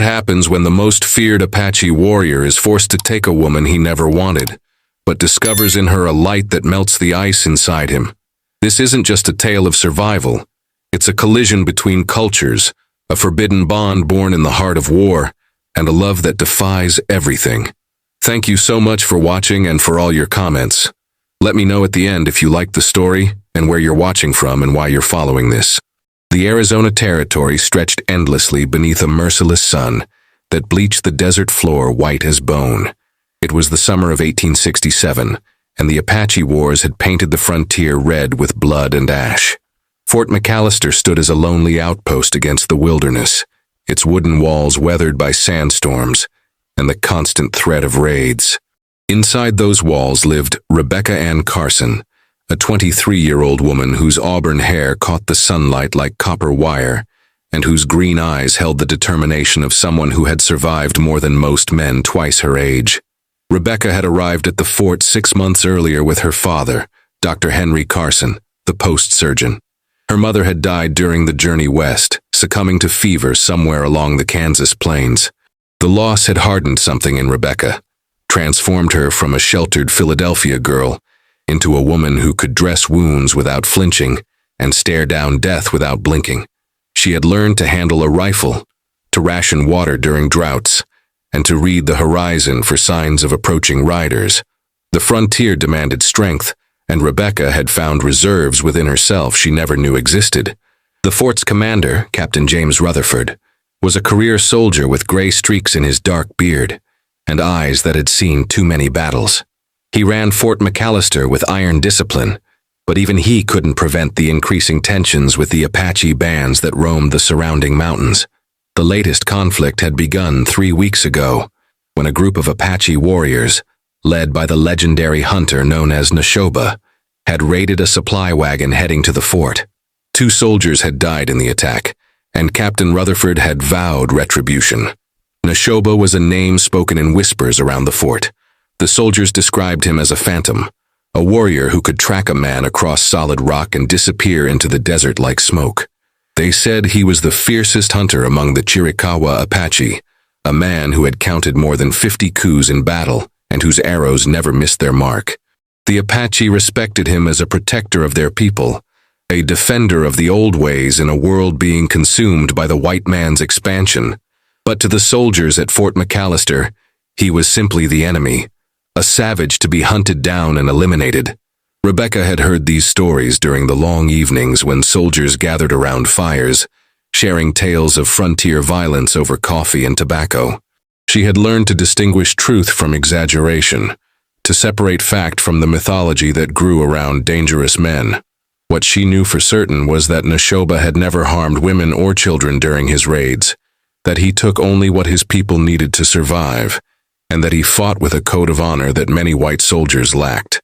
What happens when the most feared Apache warrior is forced to take a woman he never wanted, but discovers in her a light that melts the ice inside him? This isn't just a tale of survival. It's a collision between cultures, a forbidden bond born in the heart of war, and a love that defies everything. Thank you so much for watching and for all your comments. Let me know at the end if you liked the story and where you're watching from and why you're following this. The Arizona Territory stretched endlessly beneath a merciless sun that bleached the desert floor white as bone. It was the summer of 1867, and the Apache Wars had painted the frontier red with blood and ash. Fort McAllister stood as a lonely outpost against the wilderness, its wooden walls weathered by sandstorms and the constant threat of raids. Inside those walls lived Rebecca Ann Carson, a 23-year-old woman whose auburn hair caught the sunlight like copper wire, and whose green eyes held the determination of someone who had survived more than most men twice her age. Rebecca had arrived at the fort 6 months earlier with her father, Dr. Henry Carson, the post surgeon. Her mother had died during the journey west, succumbing to fever somewhere along the Kansas plains. The loss had hardened something in Rebecca, transformed her from a sheltered Philadelphia girl into a woman who could dress wounds without flinching and stare down death without blinking. She had learned to handle a rifle, to ration water during droughts, and to read the horizon for signs of approaching riders. The frontier demanded strength, and Rebecca had found reserves within herself she never knew existed. The fort's commander, Captain James Rutherford, was a career soldier with gray streaks in his dark beard and eyes that had seen too many battles. He ran Fort McAllister with iron discipline, but even he couldn't prevent the increasing tensions with the Apache bands that roamed the surrounding mountains. The latest conflict had begun 3 weeks ago, when a group of Apache warriors, led by the legendary hunter known as Neshoba, had raided a supply wagon heading to the fort. 2 soldiers had died in the attack, and Captain Rutherford had vowed retribution. Neshoba was a name spoken in whispers around the fort. The soldiers described him as a phantom, a warrior who could track a man across solid rock and disappear into the desert like smoke. They said he was the fiercest hunter among the Chiricahua Apache, a man who had counted more than 50 coups in battle and whose arrows never missed their mark. The Apache respected him as a protector of their people, a defender of the old ways in a world being consumed by the white man's expansion. But to the soldiers at Fort McAllister, he was simply the enemy, a savage to be hunted down and eliminated. Rebecca had heard these stories during the long evenings when soldiers gathered around fires, sharing tales of frontier violence over coffee and tobacco. She had learned to distinguish truth from exaggeration, to separate fact from the mythology that grew around dangerous men. What she knew for certain was that Neshoba had never harmed women or children during his raids, that he took only what his people needed to survive, and that he fought with a code of honor that many white soldiers lacked.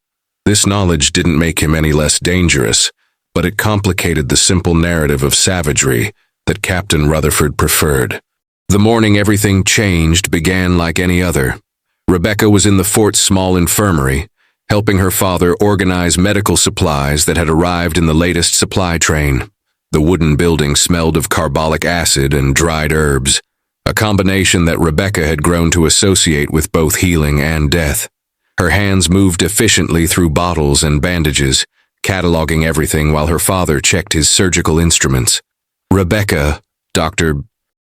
This knowledge didn't make him any less dangerous, but it complicated the simple narrative of savagery that Captain Rutherford preferred. The morning everything changed began like any other. Rebecca was in the fort's small infirmary, helping her father organize medical supplies that had arrived in the latest supply train. The wooden building smelled of carbolic acid and dried herbs, a combination that Rebecca had grown to associate with both healing and death. Her hands moved efficiently through bottles and bandages, cataloging everything while her father checked his surgical instruments. "Rebecca," Dr.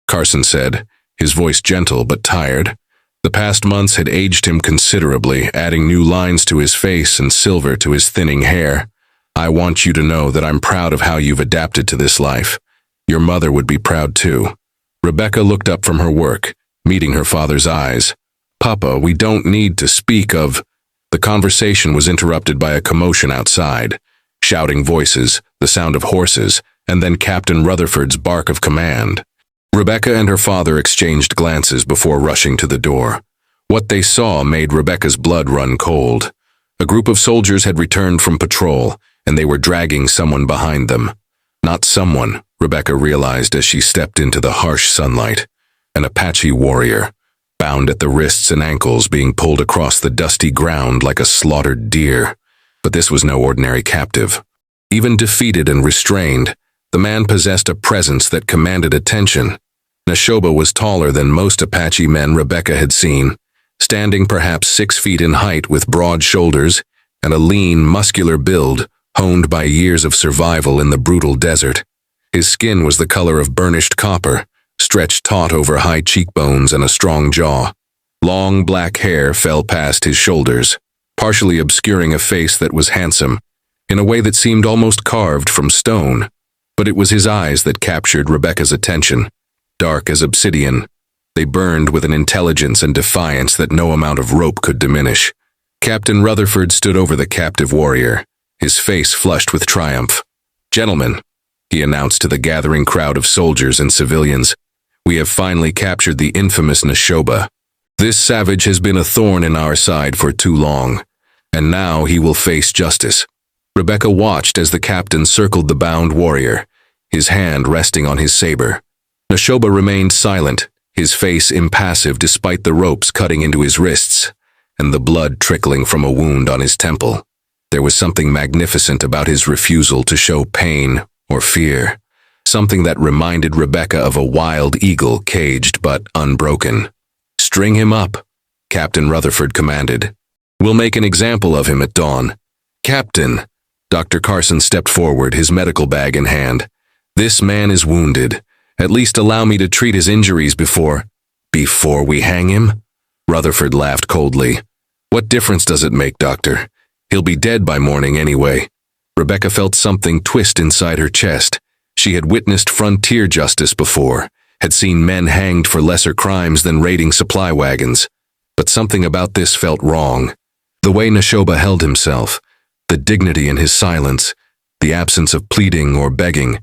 Carson said, his voice gentle but tired. The past months had aged him considerably, adding new lines to his face and silver to his thinning hair. "I want you to know that I'm proud of how you've adapted to this life. Your mother would be proud too." Rebecca looked up from her work, meeting her father's eyes. "Papa, we don't need to speak of—" The conversation was interrupted by a commotion outside, shouting voices, the sound of horses, and then Captain Rutherford's bark of command. Rebecca and her father exchanged glances before rushing to the door. What they saw made Rebecca's blood run cold. A group of soldiers had returned from patrol, and they were dragging someone behind them. Not someone, Rebecca realized as she stepped into the harsh sunlight. An Apache warrior, bound at the wrists and ankles, being pulled across the dusty ground like a slaughtered deer. But this was no ordinary captive. Even defeated and restrained, the man possessed a presence that commanded attention. Neshoba was taller than most Apache men Rebecca had seen, standing perhaps 6 feet in height with broad shoulders and a lean, muscular build honed by years of survival in the brutal desert. His skin was the color of burnished copper, stretched taut over high cheekbones and a strong jaw. Long black hair fell past his shoulders, partially obscuring a face that was handsome, in a way that seemed almost carved from stone. But it was his eyes that captured Rebecca's attention. Dark as obsidian, they burned with an intelligence and defiance that no amount of rope could diminish. Captain Rutherford stood over the captive warrior, his face flushed with triumph. "Gentlemen," he announced to the gathering crowd of soldiers and civilians, "we have finally captured the infamous Neshoba. This savage has been a thorn in our side for too long, and now he will face justice." Rebecca watched as the captain circled the bound warrior, his hand resting on his saber. Neshoba remained silent, his face impassive despite the ropes cutting into his wrists and the blood trickling from a wound on his temple. There was something magnificent about his refusal to show pain or fear, something that reminded Rebecca of a wild eagle caged but unbroken. "String him up," Captain Rutherford commanded. "We'll make an example of him at dawn." "Captain," Dr. Carson stepped forward, his medical bag in hand. "This man is wounded. At least allow me to treat his injuries before we hang him?" Rutherford laughed coldly. "What difference does it make, Doctor? He'll be dead by morning anyway." Rebecca felt something twist inside her chest. She had witnessed frontier justice before, had seen men hanged for lesser crimes than raiding supply wagons. But something about this felt wrong. The way Neshoba held himself, the dignity in his silence, the absence of pleading or begging,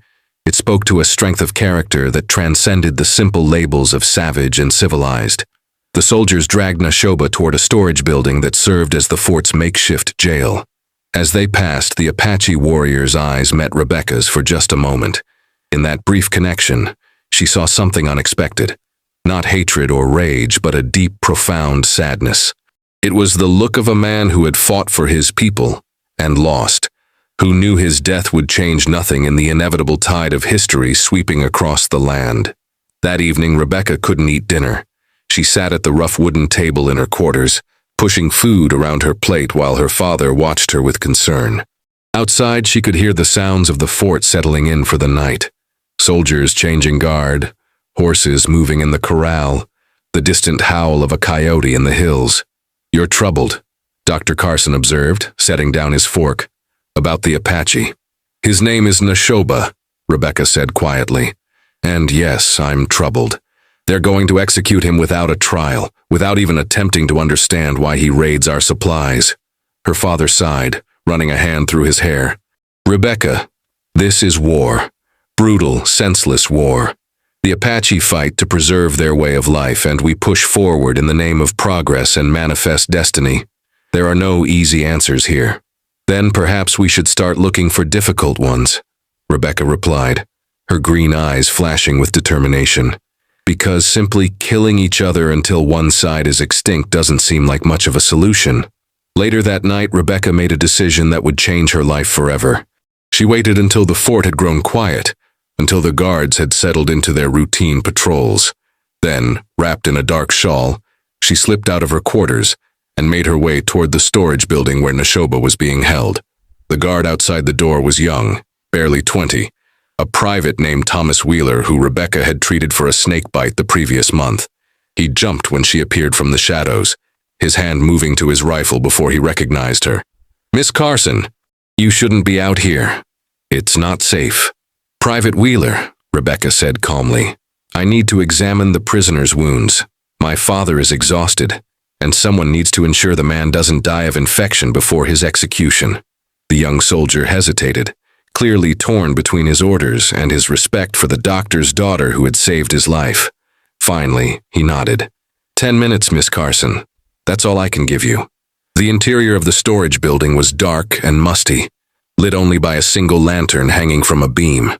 it spoke to a strength of character that transcended the simple labels of savage and civilized. The soldiers dragged Neshoba toward a storage building that served as the fort's makeshift jail. As they passed, the Apache warrior's eyes met Rebecca's for just a moment. In that brief connection, she saw something unexpected. Not hatred or rage, but a deep, profound sadness. It was the look of a man who had fought for his people and lost, who knew his death would change nothing in the inevitable tide of history sweeping across the land. That evening, Rebecca couldn't eat dinner. She sat at the rough wooden table in her quarters, pushing food around her plate while her father watched her with concern. Outside, she could hear the sounds of the fort settling in for the night. Soldiers changing guard, horses moving in the corral, the distant howl of a coyote in the hills. "You're troubled," Dr. Carson observed, setting down his fork. "About the Apache." "His name is Neshoba," Rebecca said quietly. "And yes, I'm troubled. They're going to execute him without a trial, without even attempting to understand why he raids our supplies." Her father sighed, running a hand through his hair. "Rebecca, this is war. Brutal, senseless war. The Apache fight to preserve their way of life, and we push forward in the name of progress and manifest destiny. There are no easy answers here. Then perhaps we should start looking for difficult ones," Rebecca replied, her green eyes flashing with determination. "Because simply killing each other until one side is extinct doesn't seem like much of a solution." Later that night, Rebecca made a decision that would change her life forever. She waited until the fort had grown quiet, until the guards had settled into their routine patrols. Then, wrapped in a dark shawl, she slipped out of her quarters and made her way toward the storage building where Neshoba was being held. The guard outside the door was young, barely 20, a private named Thomas Wheeler who Rebecca had treated for a snake bite the previous month. He jumped when she appeared from the shadows, his hand moving to his rifle before he recognized her. "Miss Carson, you shouldn't be out here. It's not safe." "Private Wheeler," Rebecca said calmly, "I need to examine the prisoner's wounds. My father is exhausted, and someone needs to ensure the man doesn't die of infection before his execution." The young soldier hesitated, clearly torn between his orders and his respect for the doctor's daughter who had saved his life. Finally, he nodded. 10 minutes, Miss Carson. That's all I can give you." The interior of the storage building was dark and musty, lit only by a single lantern hanging from a beam.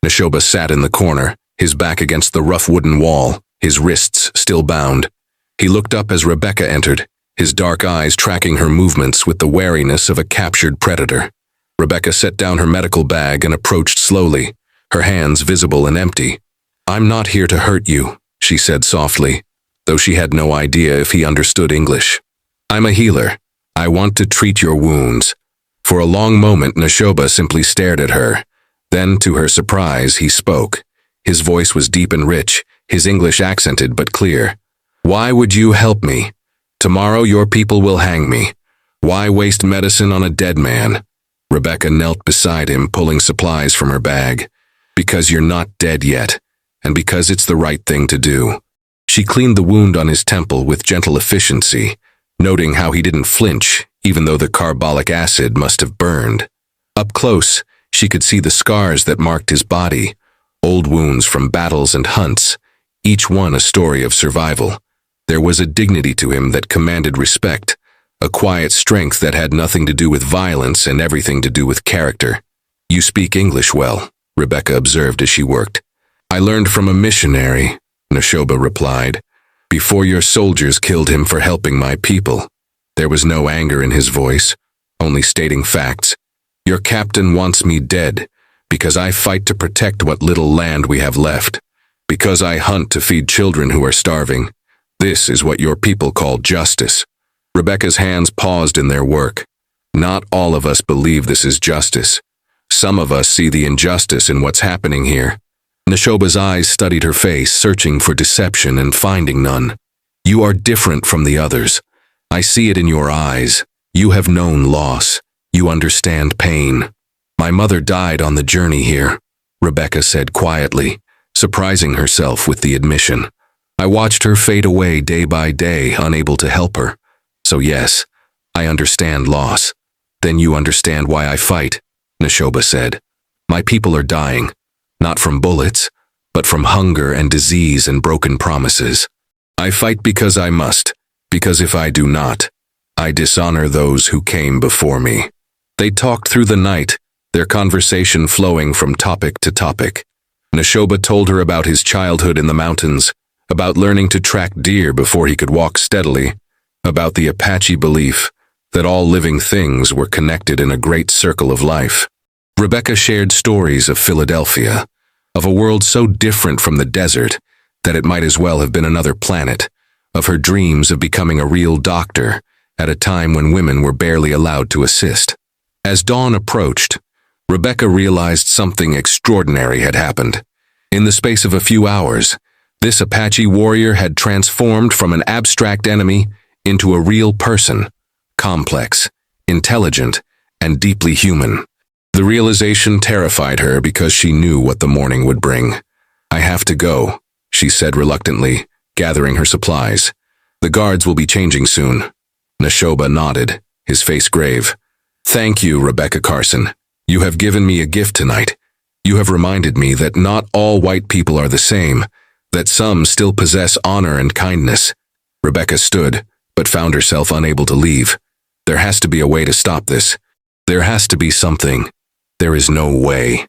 Neshoba sat in the corner, his back against the rough wooden wall, his wrists still bound. He looked up as Rebecca entered, his dark eyes tracking her movements with the wariness of a captured predator. Rebecca set down her medical bag and approached slowly, her hands visible and empty. "I'm not here to hurt you," she said softly, though she had no idea if he understood English. "I'm a healer. I want to treat your wounds." For a long moment, Neshoba simply stared at her. Then, to her surprise, he spoke. His voice was deep and rich, his English accented but clear. "Why would you help me? Tomorrow your people will hang me. Why waste medicine on a dead man?" Rebecca knelt beside him, pulling supplies from her bag. "Because you're not dead yet, and because it's the right thing to do." She cleaned the wound on his temple with gentle efficiency, noting how he didn't flinch, even though the carbolic acid must have burned. Up close, she could see the scars that marked his body, old wounds from battles and hunts, each one a story of survival. There was a dignity to him that commanded respect, a quiet strength that had nothing to do with violence and everything to do with character. "You speak English well," Rebecca observed as she worked. "I learned from a missionary," Neshoba replied, "before your soldiers killed him for helping my people." There was no anger in his voice, only stating facts. "Your captain wants me dead, because I fight to protect what little land we have left, because I hunt to feed children who are starving. This is what your people call justice." Rebecca's hands paused in their work. "Not all of us believe this is justice. Some of us see the injustice in what's happening here." Neshoba's eyes studied her face, searching for deception and finding none. "You are different from the others. I see it in your eyes. You have known loss. You understand pain." "My mother died on the journey here," Rebecca said quietly, surprising herself with the admission. "I watched her fade away day by day, unable to help her. So yes, I understand loss." "Then you understand why I fight," Neshoba said. "My people are dying, not from bullets, but from hunger and disease and broken promises. I fight because I must, because if I do not, I dishonor those who came before me." They talked through the night, their conversation flowing from topic to topic. Neshoba told her about his childhood in the mountains, about learning to track deer before he could walk steadily, about the Apache belief that all living things were connected in a great circle of life. Rebecca shared stories of Philadelphia, of a world so different from the desert that it might as well have been another planet, of her dreams of becoming a real doctor at a time when women were barely allowed to assist. As dawn approached, Rebecca realized something extraordinary had happened. In the space of a few hours, this Apache warrior had transformed from an abstract enemy into a real person, complex, intelligent, and deeply human. The realization terrified her because she knew what the morning would bring. "I have to go," she said reluctantly, gathering her supplies. "The guards will be changing soon." Neshoba nodded, his face grave. "Thank you, Rebecca Carson. You have given me a gift tonight. You have reminded me that not all white people are the same, that some still possess honor and kindness." Rebecca stood, but found herself unable to leave. "There has to be a way to stop this. There has to be something." "There is no way,"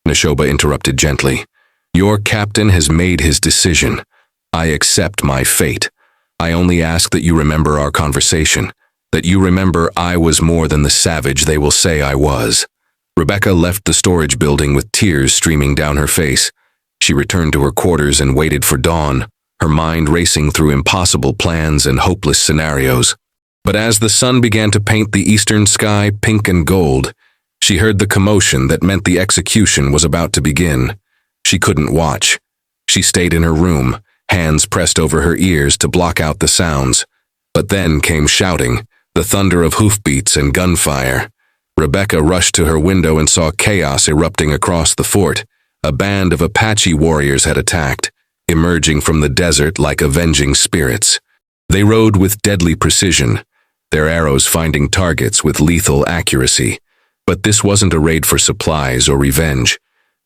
Neshoba interrupted gently. "Your captain has made his decision. I accept my fate. I only ask that you remember our conversation, that you remember I was more than the savage they will say I was." Rebecca left the storage building with tears streaming down her face. She returned to her quarters and waited for dawn, her mind racing through impossible plans and hopeless scenarios. But as the sun began to paint the eastern sky pink and gold, she heard the commotion that meant the execution was about to begin. She couldn't watch. She stayed in her room, hands pressed over her ears to block out the sounds. But then came shouting, the thunder of hoofbeats and gunfire. Rebecca rushed to her window and saw chaos erupting across the fort. A band of Apache warriors had attacked, emerging from the desert like avenging spirits. They rode with deadly precision, their arrows finding targets with lethal accuracy. But this wasn't a raid for supplies or revenge.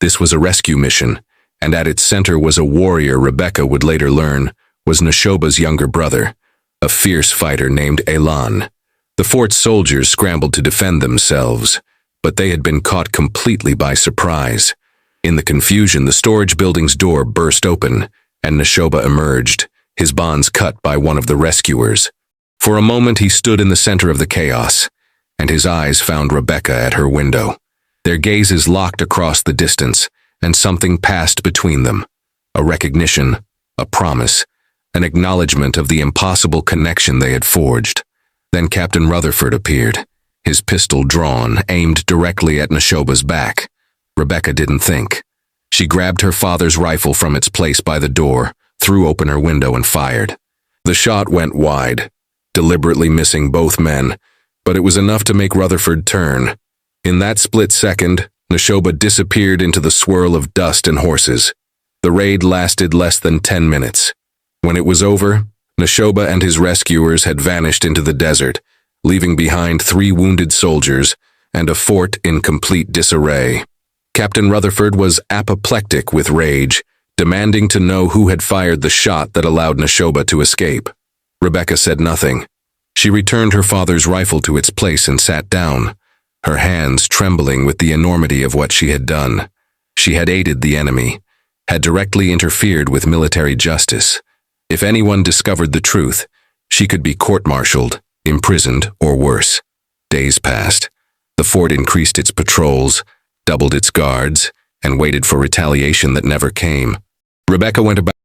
This was a rescue mission, and at its center was a warrior Rebecca would later learn was Neshoba's younger brother, a fierce fighter named Elan. The fort's soldiers scrambled to defend themselves, but they had been caught completely by surprise. In the confusion, the storage building's door burst open, and Neshoba emerged, his bonds cut by one of the rescuers. For a moment he stood in the center of the chaos, and his eyes found Rebecca at her window. Their gazes locked across the distance, and something passed between them. A recognition, a promise, an acknowledgement of the impossible connection they had forged. Then Captain Rutherford appeared, his pistol drawn, aimed directly at Neshoba's back. Rebecca didn't think. She grabbed her father's rifle from its place by the door, threw open her window and fired. The shot went wide, deliberately missing both men, but it was enough to make Rutherford turn. In that split second, Neshoba disappeared into the swirl of dust and horses. The raid lasted less than 10 minutes. When it was over, Neshoba and his rescuers had vanished into the desert, leaving behind 3 wounded soldiers and a fort in complete disarray. Captain Rutherford was apoplectic with rage, demanding to know who had fired the shot that allowed Neshoba to escape. Rebecca said nothing. She returned her father's rifle to its place and sat down, her hands trembling with the enormity of what she had done. She had aided the enemy, had directly interfered with military justice. If anyone discovered the truth, she could be court-martialed, imprisoned, or worse. Days passed. The fort increased its patrols, doubled its guards, and waited for retaliation that never came. Rebecca went about